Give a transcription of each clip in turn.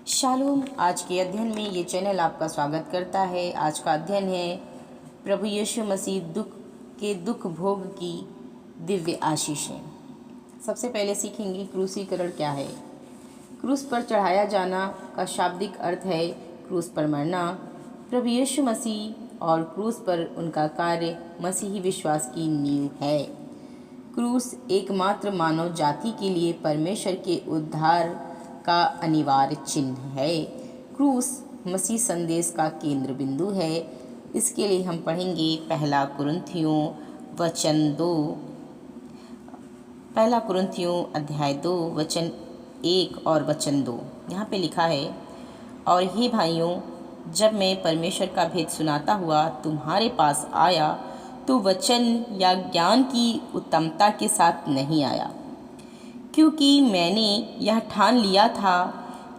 Shalom. आज के अध्ययन में ये चैनल आपका स्वागत करता है। आज का अध्ययन है प्रभु यीशु मसीह दुख भोग की दिव्य आशीषें। सबसे पहले सीखेंगे क्रूसीकरण क्या है। क्रूस पर चढ़ाया जाना का शाब्दिक अर्थ है क्रूस पर मरना। प्रभु यीशु मसीह और क्रूस पर उनका कार्य मसीही विश्वास की नींव है। क्रूस एकमात्र मानव जाति के लिए परमेश्वर के उद्धार का अनिवार्य चिन्ह है। क्रूस मसीह संदेश का केंद्र बिंदु है। इसके लिए हम पढ़ेंगे पहला कुरिन्थियों अध्याय 2 वचन 1 और वचन 2। यहाँ पे लिखा है, और हे भाइयों, जब मैं परमेश्वर का भेद सुनाता हुआ तुम्हारे पास आया तो वचन या ज्ञान की उत्तमता के साथ नहीं आया, क्योंकि मैंने यह ठान लिया था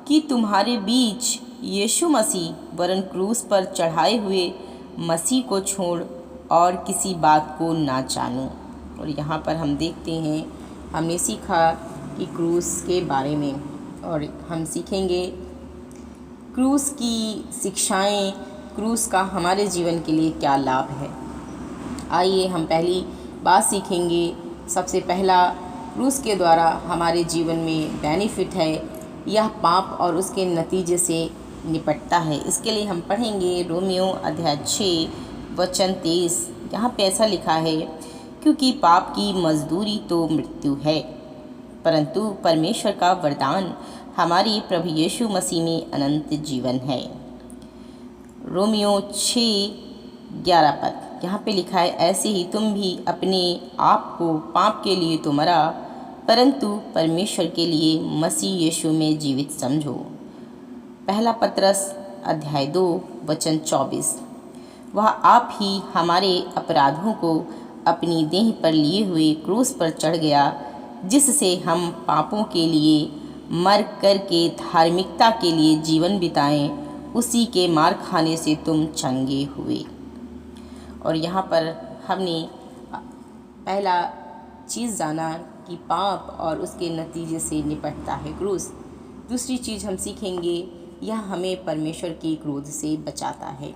कि तुम्हारे बीच यीशु मसीह वरन क्रूस पर चढ़ाए हुए मसीह को छोड़ और किसी बात को ना जानूं। और यहाँ पर हम देखते हैं, हमने सीखा कि क्रूस के बारे में, और हम सीखेंगे क्रूस की शिक्षाएं, क्रूस का हमारे जीवन के लिए क्या लाभ है। आइए हम पहली बात सीखेंगे। सबसे पहला, क्रूस के द्वारा हमारे जीवन में बेनिफिट है, यह पाप और उसके नतीजे से निपटता है। इसके लिए हम पढ़ेंगे रोमियो अध्याय 6 वचन 23। यहाँ पे ऐसा लिखा है, क्योंकि पाप की मजदूरी तो मृत्यु है, परंतु परमेश्वर का वरदान हमारे प्रभु यीशु मसीह में अनंत जीवन है। रोमियो 6:11 पद यहाँ पे लिखा है, ऐसे ही तुम भी अपने आप को पाप के लिए तो मरा, परंतु परमेश्वर के लिए मसीह यीशु में जीवित समझो। पहला पतरस अध्याय 2 वचन 24। वह आप ही हमारे अपराधों को अपनी देह पर लिए हुए क्रूस पर चढ़ गया, जिससे हम पापों के लिए मर कर के धार्मिकता के लिए जीवन बिताएं। उसी के मार खाने से तुम चंगे हुए। और यहाँ पर हमने पहला चीज़ जाना कि पाप और उसके नतीजे से निपटता है क्रूस। दूसरी चीज़ हम सीखेंगे, यह हमें परमेश्वर के क्रोध से बचाता है।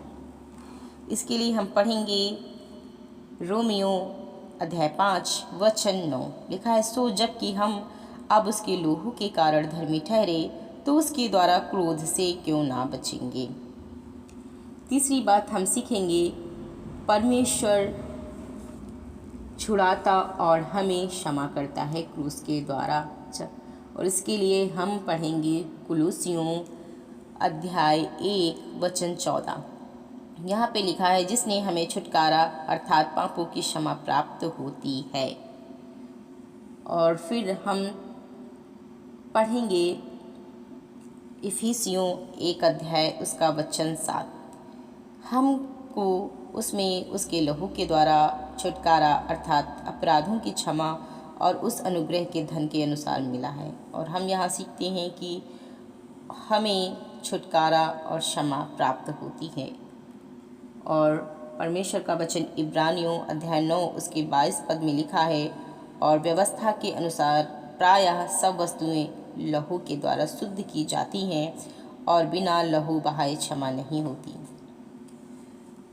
इसके लिए हम पढ़ेंगे रोमियो अध्याय 5 वचन 9। लिखा है, सो जबकि हम अब उसके लोहू के कारण धर्मी ठहरे, तो उसके द्वारा क्रोध से क्यों ना बचेंगे। तीसरी बात हम सीखेंगे, परमेश्वर छुड़ाता और हमें क्षमा करता है क्रूस के द्वारा। और इसके लिए हम पढ़ेंगे कुलुसियों अध्याय 1 वचन 14। यहाँ पे लिखा है, जिसने हमें छुटकारा अर्थात पापों की क्षमा प्राप्त होती है। और फिर हम पढ़ेंगे इफिसियों 1 अध्याय उसका वचन 7। हमको उसमें उसके लहू के द्वारा छुटकारा अर्थात अपराधों की क्षमा और उस अनुग्रह के धन के अनुसार मिला है। और हम यहाँ सीखते हैं कि हमें छुटकारा और क्षमा प्राप्त होती है। और परमेश्वर का वचन इब्रानियों अध्याय 9 उसके 22 पद में लिखा है, और व्यवस्था के अनुसार प्रायः सब वस्तुएं लहू के द्वारा शुद्ध की जाती हैं, और बिना लहू बहाए क्षमा नहीं होती।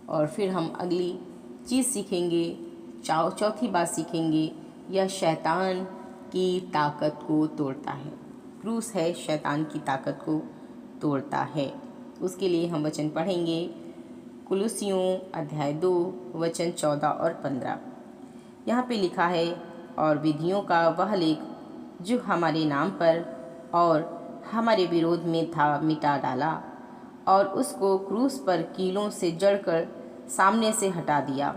और फिर हम अगली चीज़ सीखेंगे, चौथी बात सीखेंगे, यह शैतान की ताकत को तोड़ता है। क्रूस है शैतान की ताकत को तोड़ता है। उसके लिए हम वचन पढ़ेंगे कुलुसियों अध्याय 2 वचन 14 और 15। यहाँ पे लिखा है, और विधियों का वह लेख जो हमारे नाम पर और हमारे विरोध में था मिटा डाला, और उसको क्रूस पर कीलों से जड़कर सामने से हटा दिया।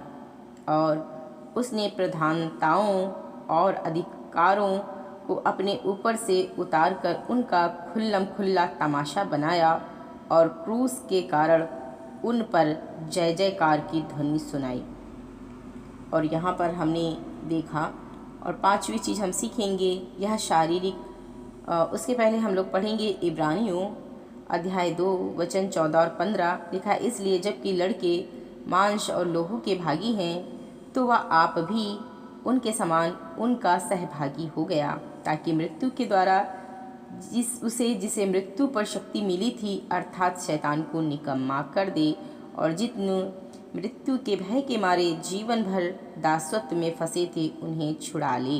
और उसने प्रधानताओं और अधिकारों को अपने ऊपर से उतारकर उनका खुल्लम खुल्ला तमाशा बनाया, और क्रूस के कारण उन पर जय जयकार की ध्वनि सुनाई। और यहाँ पर हमने देखा। और पांचवी चीज़ हम सीखेंगे, यह शारीरिक। उसके पहले हम लोग पढ़ेंगे इब्रानियों अध्याय 2 वचन 14 और 15। लिखा, इसलिए जबकि लड़के मांस और लोहू के भागी हैं, तो वह आप भी उनके समान उनका सहभागी हो गया, ताकि मृत्यु के द्वारा जिसे मृत्यु पर शक्ति मिली थी अर्थात शैतान को निकम्मा कर दे और जितने मृत्यु के भय के मारे जीवन भर दासत्व में फंसे थे उन्हें छुड़ा ले।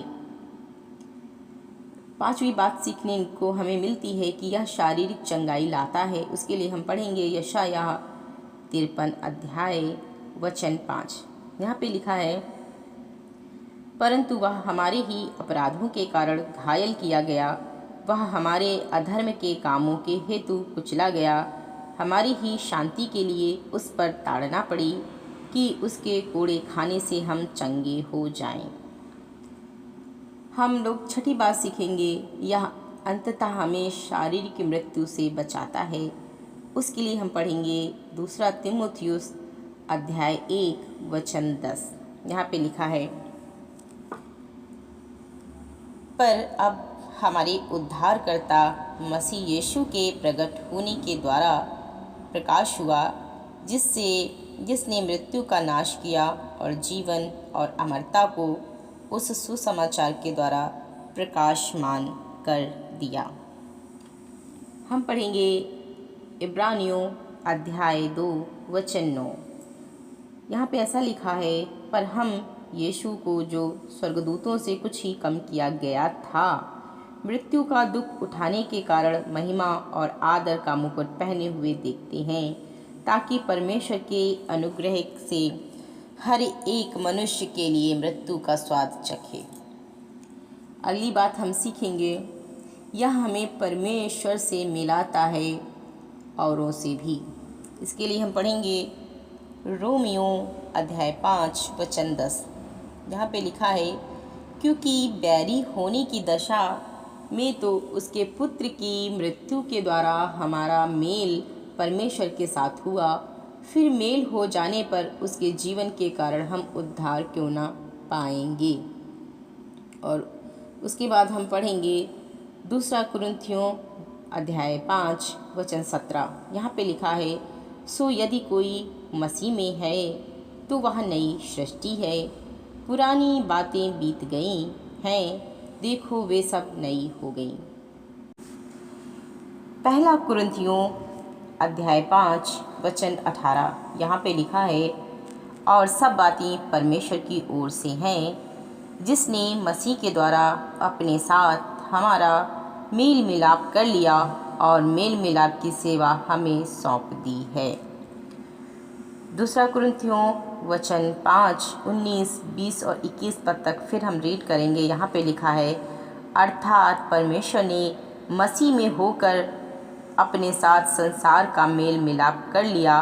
पांचवी बात सीखने को हमें मिलती है कि यह शारीरिक चंगाई लाता है। उसके लिए हम पढ़ेंगे यशायाह 53 अध्याय वचन 5। यहाँ पे लिखा है, परंतु वह हमारे ही अपराधों के कारण घायल किया गया, वह हमारे अधर्म के कामों के हेतु कुचला गया, हमारी ही शांति के लिए उस पर ताड़ना पड़ी कि उसके कोड़े खाने से हम चंगे हो जाएं। हम लोग छठी बात सीखेंगे, यह अंततः हमें शारीरिक मृत्यु से बचाता है। उसके लिए हम पढ़ेंगे 2 तीमुथियुस अध्याय 1 वचन 10। यहाँ पे लिखा है, पर अब हमारे उद्धारकर्ता मसीह यीशु के प्रकट होने के द्वारा प्रकाश हुआ, जिसने मृत्यु का नाश किया और जीवन और अमरता को उस सुसमाचार के द्वारा प्रकाशमान कर दिया। हम पढ़ेंगे इब्रानियों अध्याय 2 वचन 9। यहाँ पे ऐसा लिखा है, पर हम यीशु को जो स्वर्गदूतों से कुछ ही कम किया गया था, मृत्यु का दुख उठाने के कारण महिमा और आदर का मुकुट पहने हुए देखते हैं, ताकि परमेश्वर के अनुग्रह से हर एक मनुष्य के लिए मृत्यु का स्वाद चखे। अगली बात हम सीखेंगे, यह हमें परमेश्वर से मिलाता है औरों से भी। इसके लिए हम पढ़ेंगे रोमियो अध्याय 5 वचन 10। यहाँ पे लिखा है, क्योंकि बैरी होने की दशा में तो उसके पुत्र की मृत्यु के द्वारा हमारा मेल परमेश्वर के साथ हुआ, फिर मेल हो जाने पर उसके जीवन के कारण हम उद्धार क्यों ना पाएंगे। और उसके बाद हम पढ़ेंगे 2 कुरिन्थियों अध्याय 5 वचन 17। यहाँ पे लिखा है, सो यदि कोई मसीह में है तो वह नई सृष्टि है, पुरानी बातें बीत गई हैं, देखो वे सब नई हो गई। 1 कुरिन्थियों अध्याय 5 वचन 18। यहाँ पे लिखा है, और सब बातें परमेश्वर की ओर से हैं, जिसने मसीह के द्वारा अपने साथ हमारा मेल मिलाप कर लिया और मेल मिलाप की सेवा हमें सौंप दी है। 2 कुरिन्थियों वचन 5, 19, 20 और 21 पद तक फिर हम रीड करेंगे। यहाँ पे लिखा है, अर्थात परमेश्वर ने मसीह में होकर अपने साथ संसार का मेल मिलाप कर लिया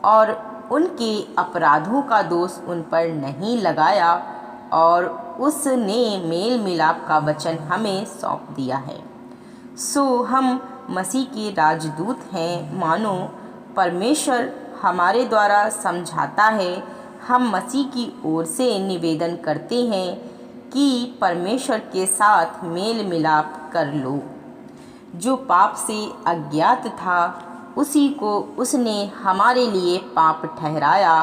और उनके अपराधों का दोष उन पर नहीं लगाया, और उसने मेल मिलाप का वचन हमें सौंप दिया है। सो हम मसीह के राजदूत हैं, मानो परमेश्वर हमारे द्वारा समझाता है। हम मसीह की ओर से निवेदन करते हैं कि परमेश्वर के साथ मेल मिलाप कर लो। जो पाप से अज्ञात था उसी को उसने हमारे लिए पाप ठहराया,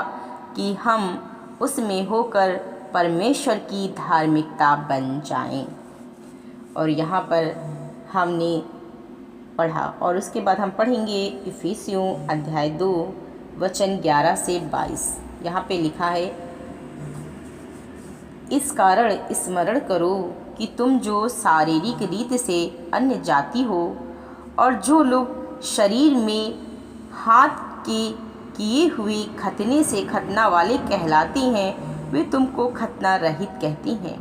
कि हम उसमें होकर परमेश्वर की धार्मिकता बन जाएं। और यहाँ पर हमने पढ़ा, और उसके बाद हम पढ़ेंगे इफिसियों अध्याय 2 वचन 11 से 22। यहाँ पे लिखा है, इस कारण स्मरण करो कि तुम जो शारीरिक रीत से अन्य जाति हो और जो लोग शरीर में हाथ के किए हुए खतने से खतना वाले कहलाते हैं, वे तुमको खतना रहित कहते हैं।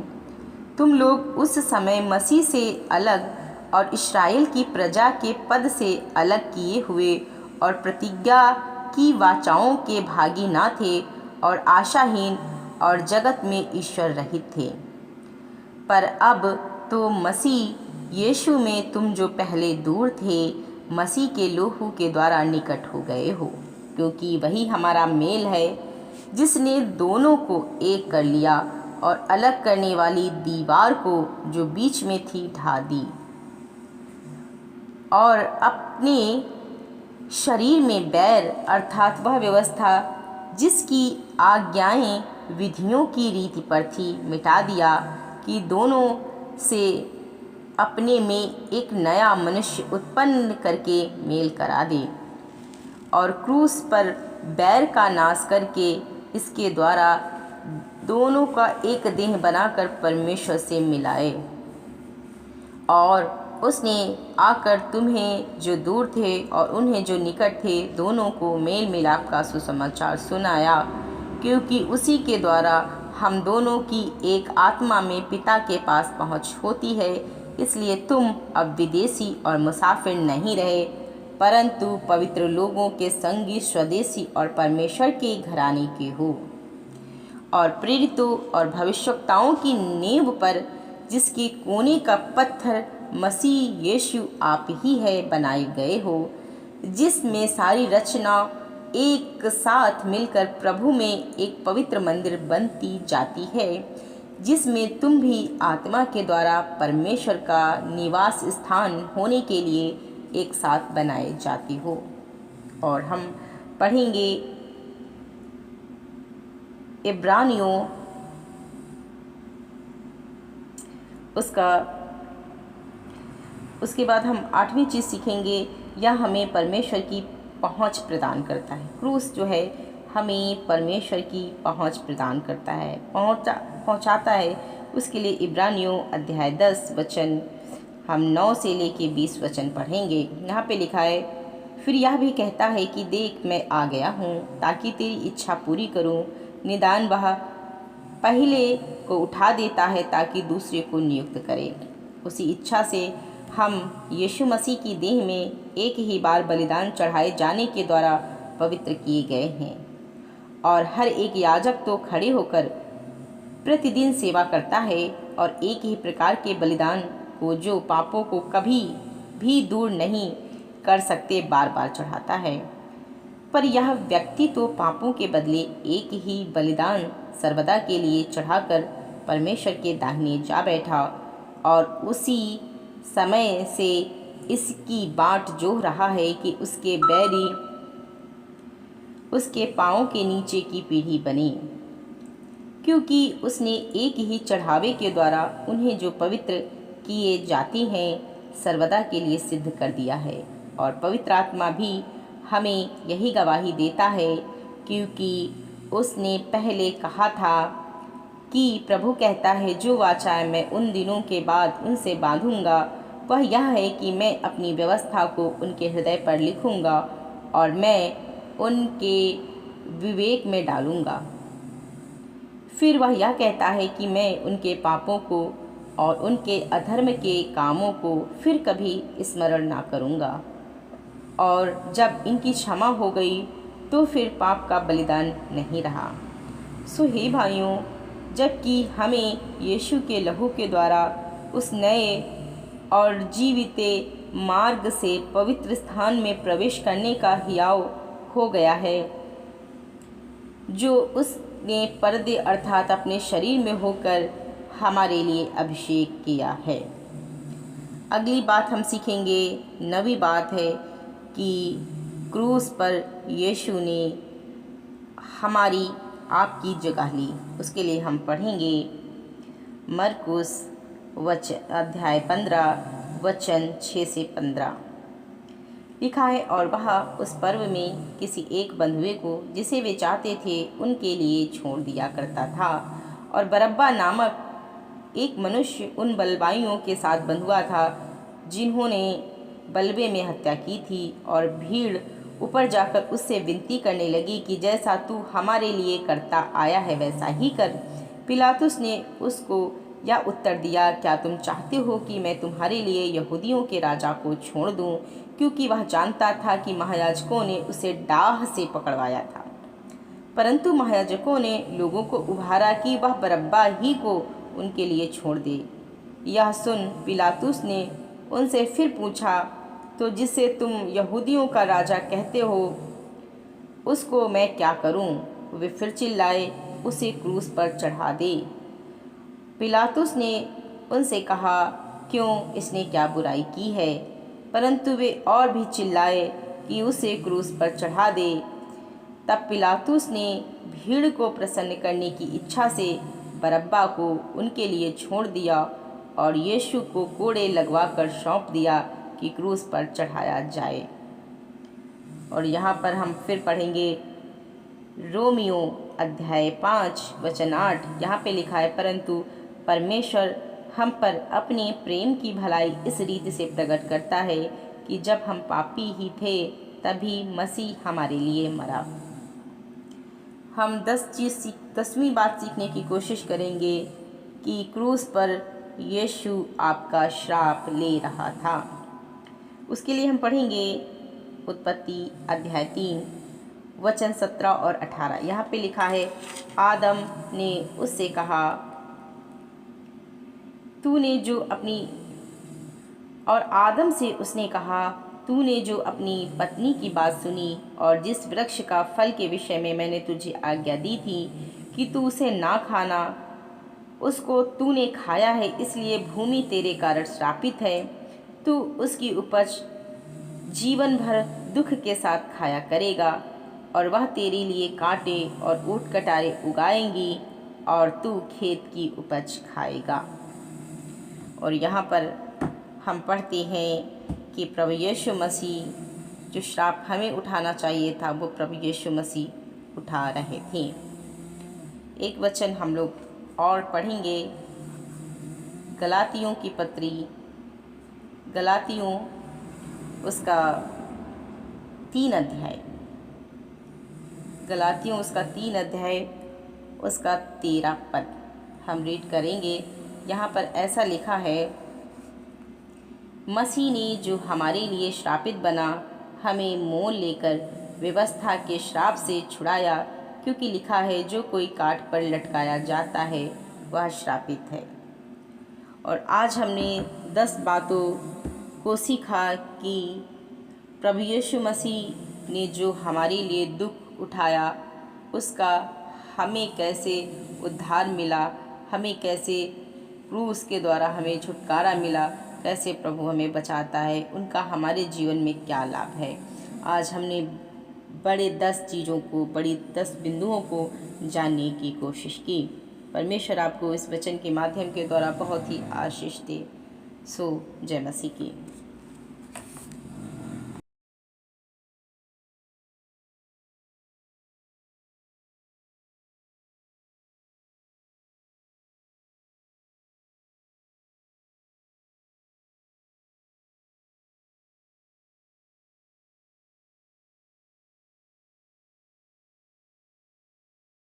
तुम लोग उस समय मसीह से अलग और इस्राएल की प्रजा के पद से अलग किए हुए और प्रतिज्ञा की वाचाओं के भागी ना थे और आशाहीन और जगत में ईश्वर रहित थे। पर अब तो मसीह यीशु में तुम जो पहले दूर थे, मसीह के लोहू के द्वारा निकट हो गए हो, क्योंकि वही हमारा मेल है, जिसने दोनों को एक कर लिया और अलग करने वाली दीवार को जो बीच में थी ढा दी, और अपने शरीर में बैर अर्थात वह व्यवस्था जिसकी आज्ञाएं विधियों की रीति पर थी मिटा दिया, कि दोनों से अपने में एक नया मनुष्य उत्पन्न करके मेल करा दे और क्रूस पर बैर का नाश करके इसके द्वारा दोनों का एक देह बनाकर परमेश्वर से मिलाए। और उसने आकर तुम्हें जो दूर थे और उन्हें जो निकट थे दोनों को मेल मिलाप का सुसमाचार सुनाया, क्योंकि उसी के द्वारा हम दोनों की एक आत्मा में पिता के पास पहुँच होती है। इसलिए तुम अब विदेशी और मुसाफिर नहीं रहे, परंतु पवित्र लोगों के संगी, स्वदेशी और परमेश्वर के घराने के हो, और प्रेरितों और भविष्यवक्ताओं की नींव पर, जिसके कोने का पत्थर मसीह यीशु आप ही है, बनाए गए हो, जिसमें सारी रचना एक साथ मिलकर प्रभु में एक पवित्र मंदिर बनती जाती है, जिसमें तुम भी आत्मा के द्वारा परमेश्वर का निवास स्थान होने के लिए एक साथ बनाए जाती हो। और हम पढ़ेंगे इब्रानियों उसके बाद हम 8वीं चीज़ सीखेंगे, यह हमें परमेश्वर की पहुंच प्रदान करता है। क्रूस जो है हमें परमेश्वर की पहुंच प्रदान करता है, पहुंचाता है। उसके लिए इब्रानियों अध्याय 10 वचन हम 9 से लेके 20 वचन पढ़ेंगे। यहाँ पे लिखा है, फिर यह भी कहता है कि देख मैं आ गया हूँ ताकि तेरी इच्छा पूरी करूँ। निदान वह पहले को उठा देता है ताकि दूसरे को नियुक्त करे। उसी इच्छा से हम यीशु मसीह की देह में एक ही बार बलिदान चढ़ाए जाने के द्वारा पवित्र किए गए हैं। और हर एक याजक तो खड़े होकर प्रतिदिन सेवा करता है और एक ही प्रकार के बलिदान को, जो पापों को कभी भी दूर नहीं कर सकते, बार बार चढ़ाता है। पर यह व्यक्ति तो पापों के बदले एक ही बलिदान सर्वदा के लिए चढ़ाकर परमेश्वर के दाहिने जा बैठा और उसी समय से इसकी बाट जोह रहा है कि उसके बैरी उसके पाँव के नीचे की पीढ़ी बने, क्योंकि उसने एक ही चढ़ावे के द्वारा उन्हें जो पवित्र किए जाते हैं सर्वदा के लिए सिद्ध कर दिया है। और पवित्र आत्मा भी हमें यही गवाही देता है, क्योंकि उसने पहले कहा था कि प्रभु कहता है, जो वाचा मैं उन दिनों के बाद उनसे बांधूंगा वह यह है कि मैं अपनी व्यवस्था को उनके हृदय पर लिखूंगा और मैं उनके विवेक में डालूंगा। फिर वह यह कहता है कि मैं उनके पापों को और उनके अधर्म के कामों को फिर कभी स्मरण ना करूंगा। और जब इनकी क्षमा हो गई तो फिर पाप का बलिदान नहीं रहा। सो हे भाइयों, जबकि हमें यीशु के लहू के द्वारा उस नए और जीविते मार्ग से पवित्र स्थान में प्रवेश करने का हियाव हो गया है, जो उसने पर्दे अर्थात अपने शरीर में होकर हमारे लिए अभिषेक किया है। अगली बात हम सीखेंगे, 9वीं बात है कि क्रूस पर यीशु ने हमारी आपकी जगह ली। उसके लिए हम पढ़ेंगे मरकुस अध्याय 15 वचन 6 से 15। लिखा है, और वह उस पर्व में किसी एक बंधुए को जिसे वे चाहते थे उनके लिए छोड़ दिया करता था। और बरब्बा नामक एक मनुष्य उन बलवाइयों के साथ बंधुआ था जिन्होंने बलबे में हत्या की थी। और भीड़ ऊपर जाकर उससे विनती करने लगी कि जैसा तू हमारे लिए करता आया है वैसा ही कर। पिलातुस ने उसको यह उत्तर दिया, क्या तुम चाहते हो कि मैं तुम्हारे लिए यहूदियों के राजा को छोड़ दूं? क्योंकि वह जानता था कि महायाजकों ने उसे डाह से पकड़वाया था। परंतु महायाजकों ने लोगों को उभारा कि वह बरब्बा ही को उनके लिए छोड़ दे। यह सुन पिलातुस ने उनसे फिर पूछा, तो जिसे तुम यहूदियों का राजा कहते हो उसको मैं क्या करूं? वे फिर चिल्लाए, उसे क्रूस पर चढ़ा दे। पिलातुस ने उनसे कहा, क्यों, इसने क्या बुराई की है? परंतु वे और भी चिल्लाए कि उसे क्रूस पर चढ़ा दे। तब पिलातुस ने भीड़ को प्रसन्न करने की इच्छा से बरब्बा को उनके लिए छोड़ दिया और यीशु को कोड़े लगवाकर सौंप दिया कि क्रूस पर चढ़ाया जाए। और यहाँ पर हम फिर पढ़ेंगे रोमियो अध्याय 5 वचन 8। यहाँ पे लिखा है, परंतु परमेश्वर हम पर अपने प्रेम की भलाई इस रीति से प्रकट करता है कि जब हम पापी ही थे तभी मसीह हमारे लिए मरा। हम 10वीं बात सीखने की कोशिश करेंगे कि क्रूस पर यीशु आपका श्राप ले रहा था। उसके लिए हम पढ़ेंगे उत्पत्ति अध्याय 3 वचन 17 और 18। यहाँ पे लिखा है, आदम ने उससे कहा, तूने जो अपनी और आदम से उसने कहा, तूने जो अपनी पत्नी की बात सुनी और जिस वृक्ष का फल के विषय में मैंने तुझे आज्ञा दी थी कि तू उसे ना खाना, उसको तूने खाया है, इसलिए भूमि तेरे कारण श्रापित है। तू उसकी उपज जीवन भर दुख के साथ खाया करेगा और वह तेरे लिए कांटे और ऊंट कटारे उगाएंगी और तू खेत की उपज खाएगा। और यहाँ पर हम पढ़ते हैं कि प्रभु यीशु मसीह जो श्राप हमें उठाना चाहिए था वो प्रभु यीशु मसीह उठा रहे थे। एक वचन हम लोग और पढ़ेंगे, गलातियों की पत्री, गलातियों उसका 3 अध्याय, गलातियों उसका 3 अध्याय उसका 13 पद हम रीड करेंगे। यहाँ पर ऐसा लिखा है, मसीह ने जो हमारे लिए श्रापित बना हमें मोल लेकर व्यवस्था के श्राप से छुड़ाया, क्योंकि लिखा है, जो कोई काठ पर लटकाया जाता है वह श्रापित है। और आज हमने 10 बातों को सीखा कि प्रभु यीशु मसीह ने जो हमारे लिए दुख उठाया उसका हमें कैसे उद्धार मिला, हमें कैसे क्रूस के द्वारा हमें छुटकारा मिला, कैसे प्रभु हमें बचाता है, उनका हमारे जीवन में क्या लाभ है। आज हमने बड़े 10 चीज़ों को, बड़ी 10 बिंदुओं को जानने की कोशिश की। परमेश्वर आपको इस वचन के माध्यम के द्वारा बहुत ही आशीष दे। सो जय मसीह की।